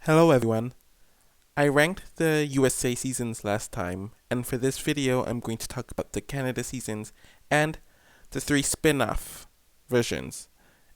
Hello everyone. I ranked the USA seasons last time, and for this video I'm going to talk about the Canada seasons and the 3 spin-off versions.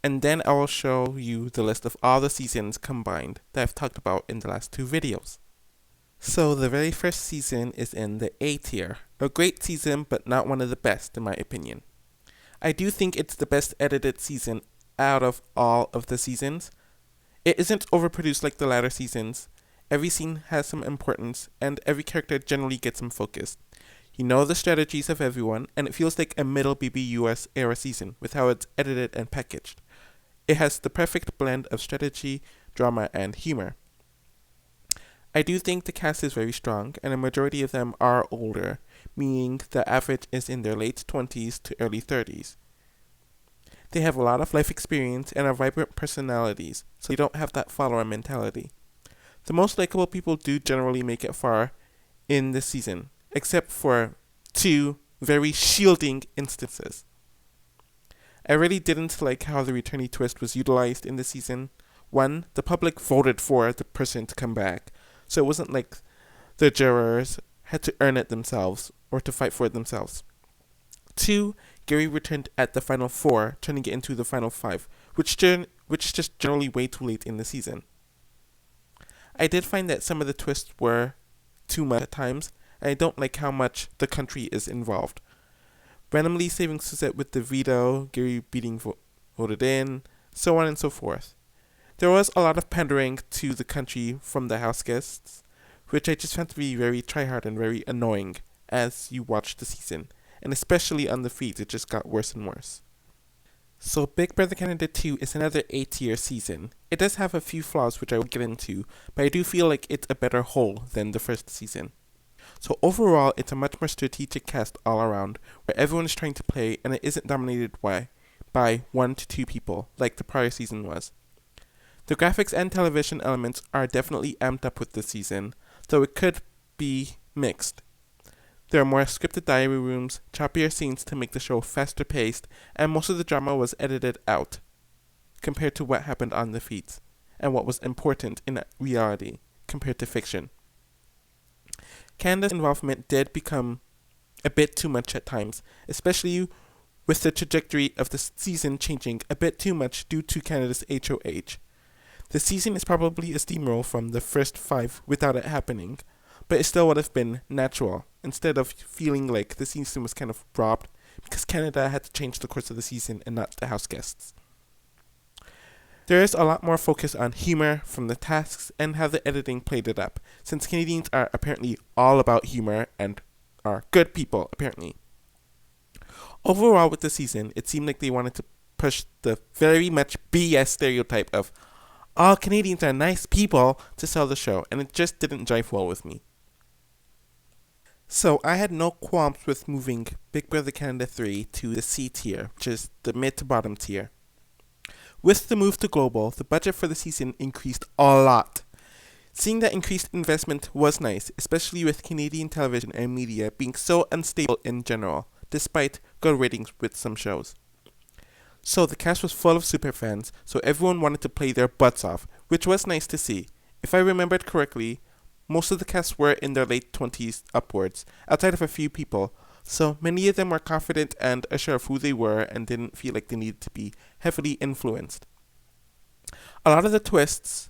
And then I will show you the list of all the seasons combined that I've talked about in the last 2 videos. So the very first season is in the A tier. A great season, but not one of the best in my opinion. I do think it's the best edited season out of all of the seasons. It isn't overproduced like the latter seasons. Every scene has some importance, and every character generally gets some focus. You know the strategies of everyone, and it feels like a middle BBUS era season with how it's edited and packaged. It has the perfect blend of strategy, drama, and humor. I do think the cast is very strong, and a majority of them are older, meaning the average is in their late 20s to early 30s. They have a lot of life experience and are vibrant personalities, so you don't have that follower mentality. The most likable people do generally make it far in this season, except for 2 very shielding instances. I really didn't like how the returnee twist was utilized in this season. 1, the public voted for the person to come back, so it wasn't like the jurors had to earn it themselves or to fight for it themselves. 2, Gary returned at the final 4, turning it into the final 5, which is just generally way too late in the season. I did find that some of the twists were too much at times, and I don't like how much the country is involved. Randomly saving Suzette with the veto, Gary being voted in, so on and so forth. There was a lot of pandering to the country from the house guests, which I just found to be very tryhard and very annoying as you watch the season, and especially on the feeds it just got worse and worse. So Big Brother Canada 2 is another A-tier season. It does have a few flaws which I will get into, but I do feel like it's a better whole than the first season. So overall, it's a much more strategic cast all around, where everyone is trying to play and it isn't dominated by 1 to 2 people, like the prior season was. The graphics and television elements are definitely amped up with this season, though it could be mixed. There are more scripted diary rooms, choppier scenes to make the show faster paced, and most of the drama was edited out, compared to what happened on the feeds, and what was important in reality, compared to fiction. Canada's involvement did become a bit too much at times, especially with the trajectory of the season changing a bit too much due to Canada's HOH. The season is probably a steamroll from the first 5 without it happening, but it still would have been natural, instead of feeling like the season was kind of robbed, because Canada had to change the course of the season and not the house guests. There is a lot more focus on humor from the tasks and how the editing played it up, since Canadians are apparently all about humor and are good people, apparently. Overall with the season, it seemed like they wanted to push the very much BS stereotype of all Canadians are nice people to sell the show, and it just didn't jive well with me. So I had no qualms with moving Big Brother Canada 3 to the C tier, which is the mid to bottom tier. With the move to global, the budget for the season increased a lot. Seeing that increased investment was nice, especially with Canadian television and media being so unstable in general, despite good ratings with some shows. So the cast was full of superfans, so everyone wanted to play their butts off, which was nice to see. If I remembered correctly, most of the cast were in their late 20s upwards, outside of a few people, so many of them were confident and assured of who they were and didn't feel like they needed to be heavily influenced. A lot of the twists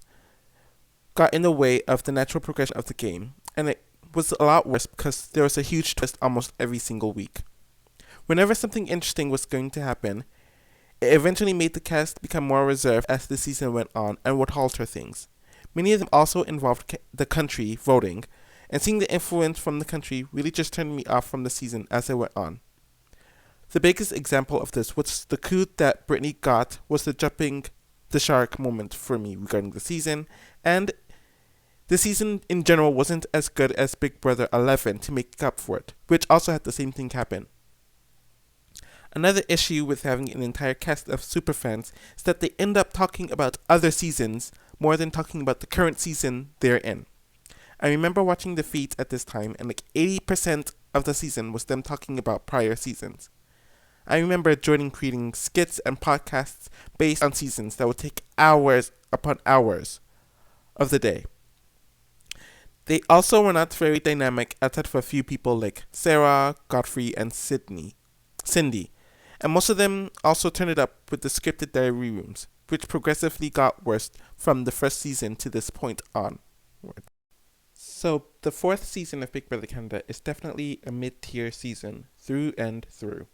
got in the way of the natural progression of the game, and it was a lot worse because there was a huge twist almost every single week. Whenever something interesting was going to happen, it eventually made the cast become more reserved as the season went on and would alter things. Many of them also involved the country voting, and seeing the influence from the country really just turned me off from the season as it went on. The biggest example of this was the coup that Brittany got was the jumping the shark moment for me regarding the season, and the season in general wasn't as good as Big Brother 11 to make up for it, which also had the same thing happen. Another issue with having an entire cast of superfans is that they end up talking about other seasons more than talking about the current season they're in. I remember watching the feeds at this time, and like 80% of the season was them talking about prior seasons. I remember joining creating skits and podcasts based on seasons that would take hours upon hours of the day. They also were not very dynamic outside of a few people like Sarah, Godfrey, and Cindy. And most of them also turned it up with the scripted diary rooms, which progressively got worse from the first season to this point on. So the fourth season of Big Brother Canada is definitely a mid-tier season, through and through.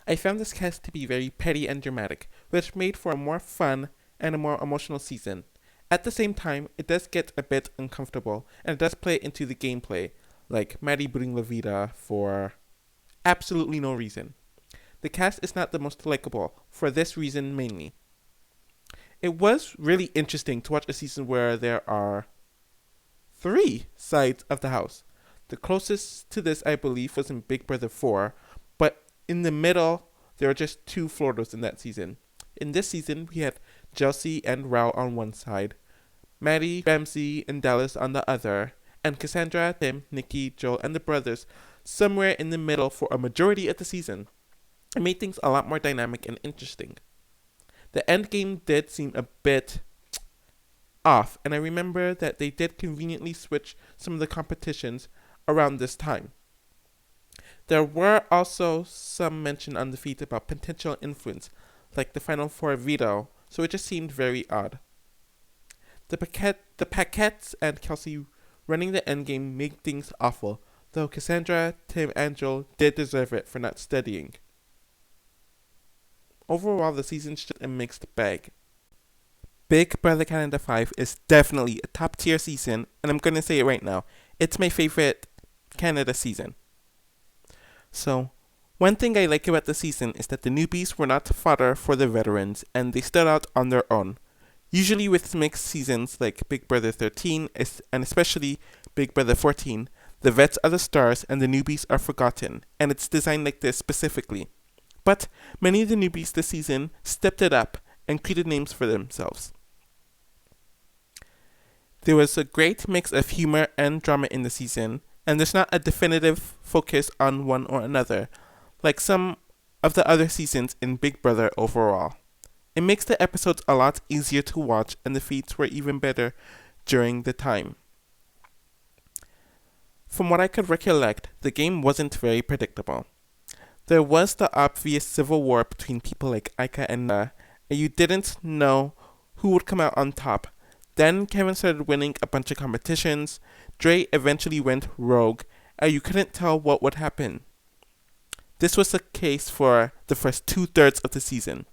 I found this cast to be very petty and dramatic, which made for a more fun and a more emotional season. At the same time, it does get a bit uncomfortable, and it does play into the gameplay, like Maddie booting Levita for absolutely no reason. The cast is not the most likable, for this reason mainly. It was really interesting to watch a season where there are 3 sides of the house. The closest to this, I believe, was in Big Brother 4, but in the middle, there were just 2 Floridas in that season. In this season, we had Chelsea and Raul on one side, Maddie, Ramsey, and Dallas on the other, and Cassandra, Tim, Nikki, Joel, and the brothers somewhere in the middle for a majority of the season. It made things a lot more dynamic and interesting. The end game did seem a bit off, and I remember that they did conveniently switch some of the competitions around this time. There were also some mention on the feed about potential influence, like the Final Four veto, so it just seemed very odd. The Paquettes and Kelsey running the endgame made things awful, though Cassandra, Tim, and Joel did deserve it for not studying. Overall, the season's just a mixed bag. Big Brother Canada 5 is definitely a top tier season, and I'm gonna say it right now. It's my favorite Canada season. So, one thing I like about the season is that the newbies were not fodder for the veterans, and they stood out on their own. Usually with mixed seasons like Big Brother 13 and especially Big Brother 14, the vets are the stars and the newbies are forgotten, and it's designed like this specifically. But many of the newbies this season stepped it up and created names for themselves. There was a great mix of humor and drama in the season, and there's not a definitive focus on one or another, like some of the other seasons in Big Brother overall. It makes the episodes a lot easier to watch, and the feeds were even better during the time. From what I could recollect, the game wasn't very predictable. There was the obvious civil war between people like Ika and and you didn't know who would come out on top. Then Kevin started winning a bunch of competitions, Dre eventually went rogue, and you couldn't tell what would happen. This was the case for the first 2/3 of the season.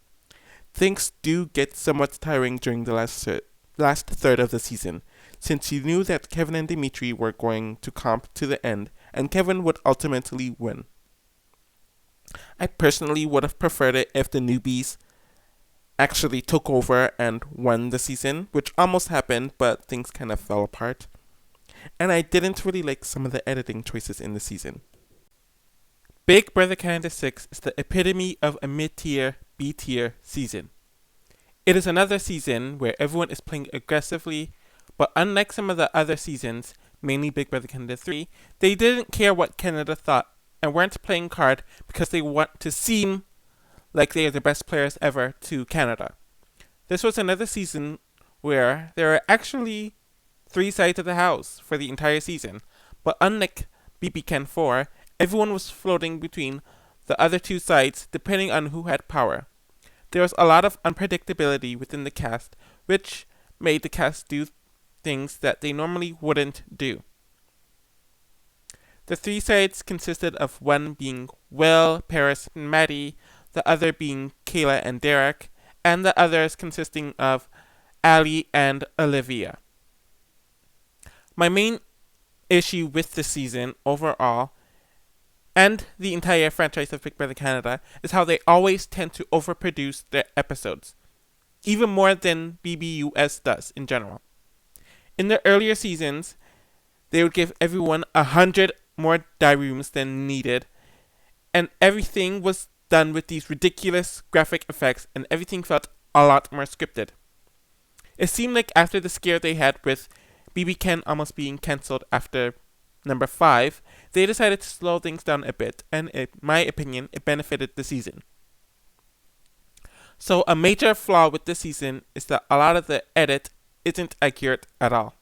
Things do get somewhat tiring during the last third of the season, since you knew that Kevin and Dimitri were going to comp to the end, and Kevin would ultimately win. I personally would have preferred it if the newbies actually took over and won the season, which almost happened, but things kind of fell apart. And I didn't really like some of the editing choices in the season. Big Brother Canada 6 is the epitome of a mid-tier, B-tier season. It is another season where everyone is playing aggressively, but unlike some of the other seasons, mainly Big Brother Canada 3, they didn't care what Canada thought and weren't playing hard because they want to seem like they are the best players ever to Canada. This was another season where there are actually 3 sides of the house for the entire season, but unlike BB Can 4, everyone was floating between the other 2 sides depending on who had power. There was a lot of unpredictability within the cast, which made the cast do things that they normally wouldn't do. The 3 sides consisted of one being Will, Paris, and Maddie, the other being Kayla and Derek, and the others consisting of Ali and Olivia. My main issue with the season overall, and the entire franchise of Big Brother Canada, is how they always tend to overproduce their episodes, even more than BBUS does in general. In the earlier seasons, they would give everyone 100 more diary rooms than needed, and everything was done with these ridiculous graphic effects, and everything felt a lot more scripted. It seemed like after the scare they had with BB Ken almost being cancelled after number 5, they decided to slow things down a bit, and in my opinion, it benefited the season. So a major flaw with this season is that a lot of the edit isn't accurate at all.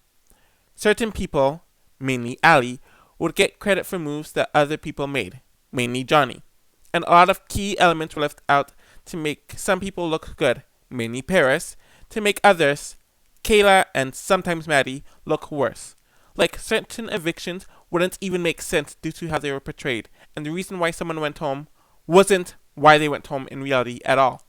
Certain people, mainly Ali, would get credit for moves that other people made, mainly Johnny. And a lot of key elements were left out to make some people look good, mainly Paris, to make others, Kayla and sometimes Maddie, look worse. Like certain evictions wouldn't even make sense due to how they were portrayed, and the reason why someone went home wasn't why they went home in reality at all.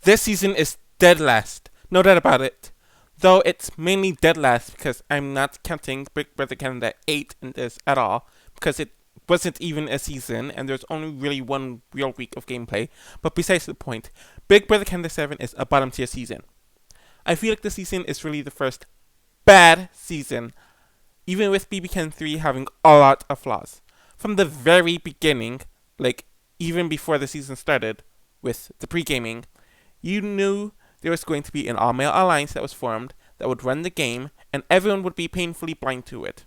This season is dead last, no doubt about it. Though it's mainly dead last because I'm not counting Big Brother Canada 8 in this at all, because it wasn't even a season and there's only really one real week of gameplay. But besides the point, Big Brother Canada 7 is a bottom tier season. I feel like the season is really the first bad season, even with BB Can 3 having a lot of flaws. From the very beginning, like even before the season started, with the pre-gaming, you knew there was going to be an all-male alliance that was formed that would run the game, and everyone would be painfully blind to it.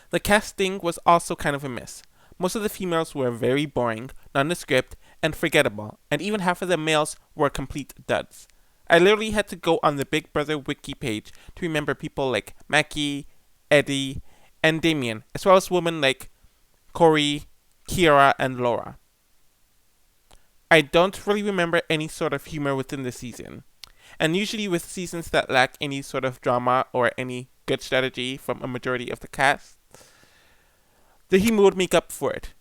The casting was also kind of a miss. Most of the females were very boring, nondescript, and forgettable, and even half of the males were complete duds. I literally had to go on the Big Brother wiki page to remember people like Mackie, Eddie, and Damien, as well as women like Corey, Kiara, and Laura. I don't really remember any sort of humor within the season. And usually with seasons that lack any sort of drama or any good strategy from a majority of the cast, the humor would make up for it.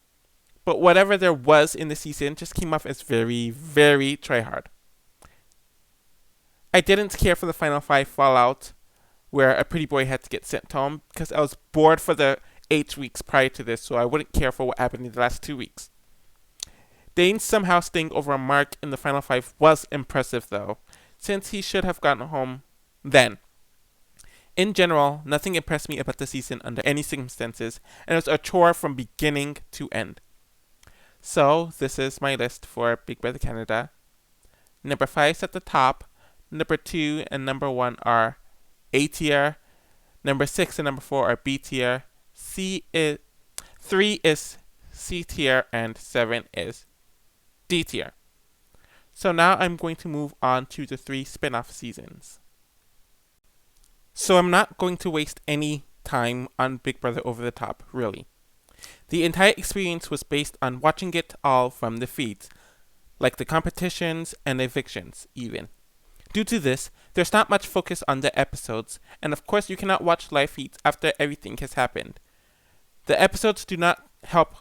But whatever there was in the season just came off as very, very tryhard. I didn't care for the Final 5 fallout, where a pretty boy had to get sent home, because I was bored for the 8 weeks prior to this, so I wouldn't care for what happened in the last 2 weeks. Dane somehow staying over Mark in the Final 5 was impressive though, since he should have gotten home then. In general, nothing impressed me about the season under any circumstances, and it was a chore from beginning to end. So, this is my list for Big Brother Canada. Number 5 is at the top, number 2 and number 1 are A tier, number 6 and number 4 are B tier, 3 is C tier, and 7 is D tier. So now I'm going to move on to the 3 spin-off seasons. So I'm not going to waste any time on Big Brother Over the Top, really. The entire experience was based on watching it all from the feeds, like the competitions and evictions, even. Due to this, there's not much focus on the episodes, and of course you cannot watch live feeds after everything has happened. The episodes do not help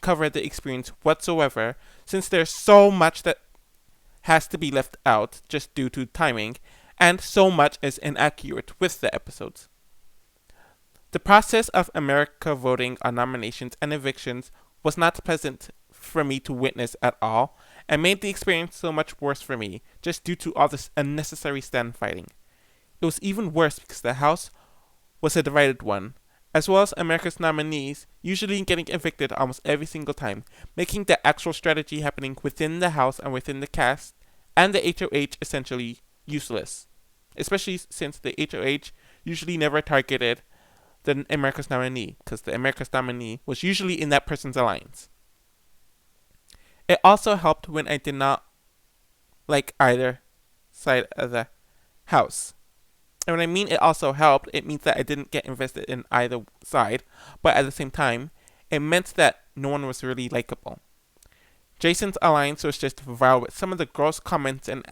cover the experience whatsoever, since there's so much that has to be left out just due to timing, and so much is inaccurate with the episodes. The process of America voting on nominations and evictions was not pleasant for me to witness at all, and made the experience so much worse for me, just due to all this unnecessary stand fighting. It was even worse because the House was a divided one, as well as America's nominees usually getting evicted almost every single time, making the actual strategy happening within the House and within the cast and the HOH essentially useless, especially since the HOH usually never targeted the America's nominee, because the America's nominee was usually in that person's alliance. It also helped when I did not like either side of the House. And when I mean it also helped, it means that I didn't get invested in either side, but at the same time, it meant that no one was really likable. Jason's alliance was just vile with some of the gross comments and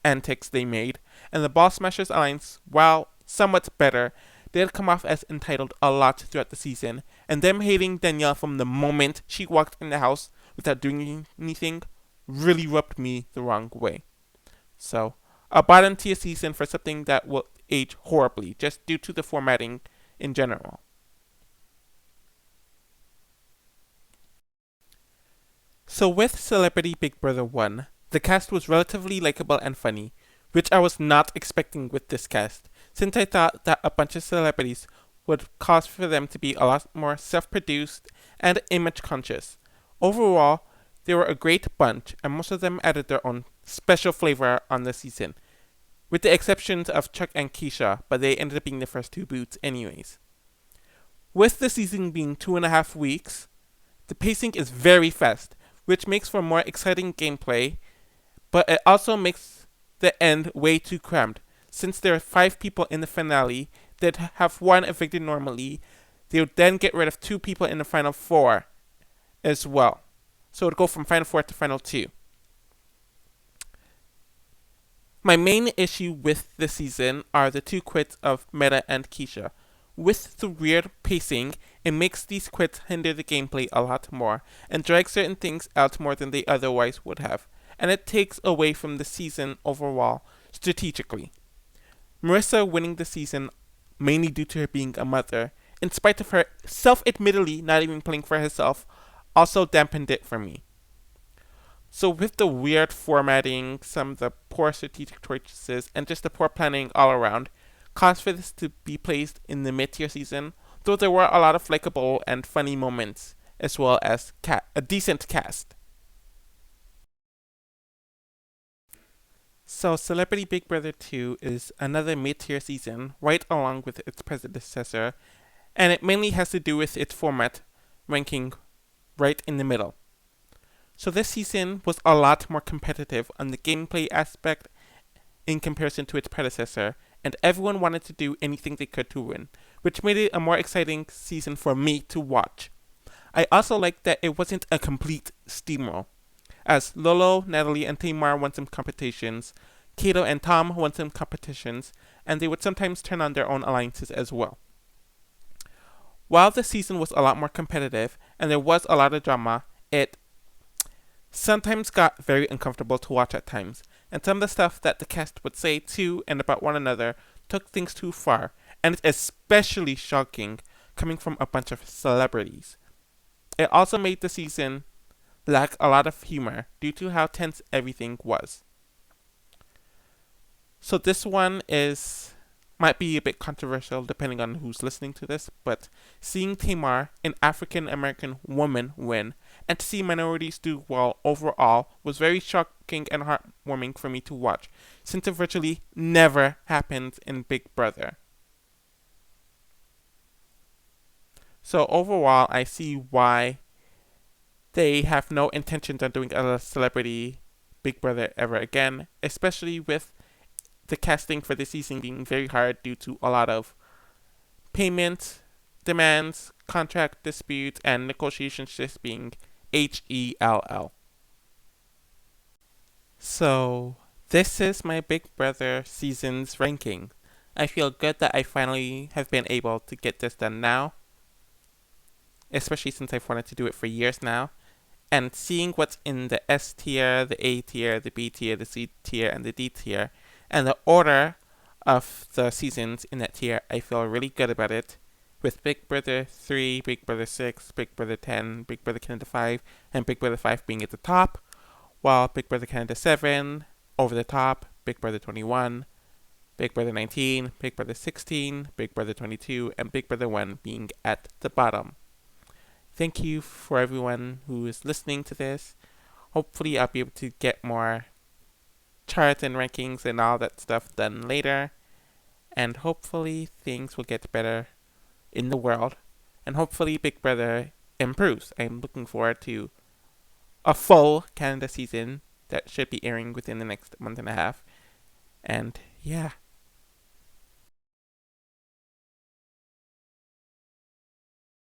antics they made, and the Ball Smashers alliance, while somewhat better, did come off as entitled a lot throughout the season, and them hating Danielle from the moment she walked in the house without doing anything really rubbed me the wrong way. So, a bottom tier season for something that will age horribly, just due to the formatting in general. So with Celebrity Big Brother 1, the cast was relatively likable and funny, which I was not expecting with this cast, since I thought that a bunch of celebrities would cause for them to be a lot more self-produced and image conscious. Overall, they were a great bunch, and most of them added their own special flavor on the season, with the exceptions of Chuck and Keisha, but they ended up being the first 2 boots anyways. With the season being 2.5 weeks, the pacing is very fast, which makes for more exciting gameplay, but it also makes the end way too crammed. Since there are 5 people in the finale, they'd have 1 evicted normally. They would then get rid of 2 people in the final 4 as well. So it would go from final 4 to final 2. My main issue with the season are the 2 quits of Meta and Keisha. With the weird pacing, it makes these quits hinder the gameplay a lot more, and drag certain things out more than they otherwise would have, and it takes away from the season overall, strategically. Marissa winning the season, mainly due to her being a mother, in spite of her self-admittedly not even playing for herself, also dampened it for me. So with the weird formatting, some of the poor strategic choices, and just the poor planning all around, caused for this to be placed in the mid-tier season, though there were a lot of likable and funny moments, as well as a decent cast. So Celebrity Big Brother 2 is another mid-tier season, right along with its predecessor, and it mainly has to do with its format, ranking right in the middle. So this season was a lot more competitive on the gameplay aspect in comparison to its predecessor, and everyone wanted to do anything they could to win, which made it a more exciting season for me to watch. I also liked that it wasn't a complete steamroll, as Lolo, Natalie, and Tamar won some competitions, Kato and Tom won some competitions, and they would sometimes turn on their own alliances as well. While the season was a lot more competitive, and there was a lot of drama, it sometimes got very uncomfortable to watch at times, and some of the stuff that the cast would say to and about one another took things too far, and it's especially shocking coming from a bunch of celebrities. It also made the season lack a lot of humor due to how tense everything was. So this one might be a bit controversial depending on who's listening to this, but seeing Tamar, an African American woman, win, and to see minorities do well overall was very shocking and heartwarming for me to watch, since it virtually never happens in Big Brother. So overall, I see why they have no intentions on doing a Celebrity Big Brother ever again, especially with the casting for this season being very hard due to a lot of payment demands, contract disputes, and negotiations just being HELL. So, this is my Big Brother season's ranking. I feel good that I finally have been able to get this done now, especially since I've wanted to do it for years now. And seeing what's in the S tier, the A tier, the B tier, the C tier, and the D tier, and the order of the seasons in that tier, I feel really good about it. With Big Brother 3, Big Brother 6, Big Brother 10, Big Brother Canada 5, and Big Brother 5 being at the top, while Big Brother Canada 7, over the top, Big Brother 21, Big Brother 19, Big Brother 16, Big Brother 22, and Big Brother 1 being at the bottom. Thank you for everyone who is listening to this. Hopefully I'll be able to get more charts and rankings and all that stuff done later. And hopefully things will get better in the world. And hopefully Big Brother improves. I'm looking forward to a full Canada season that should be airing within the next month and a half. And yeah.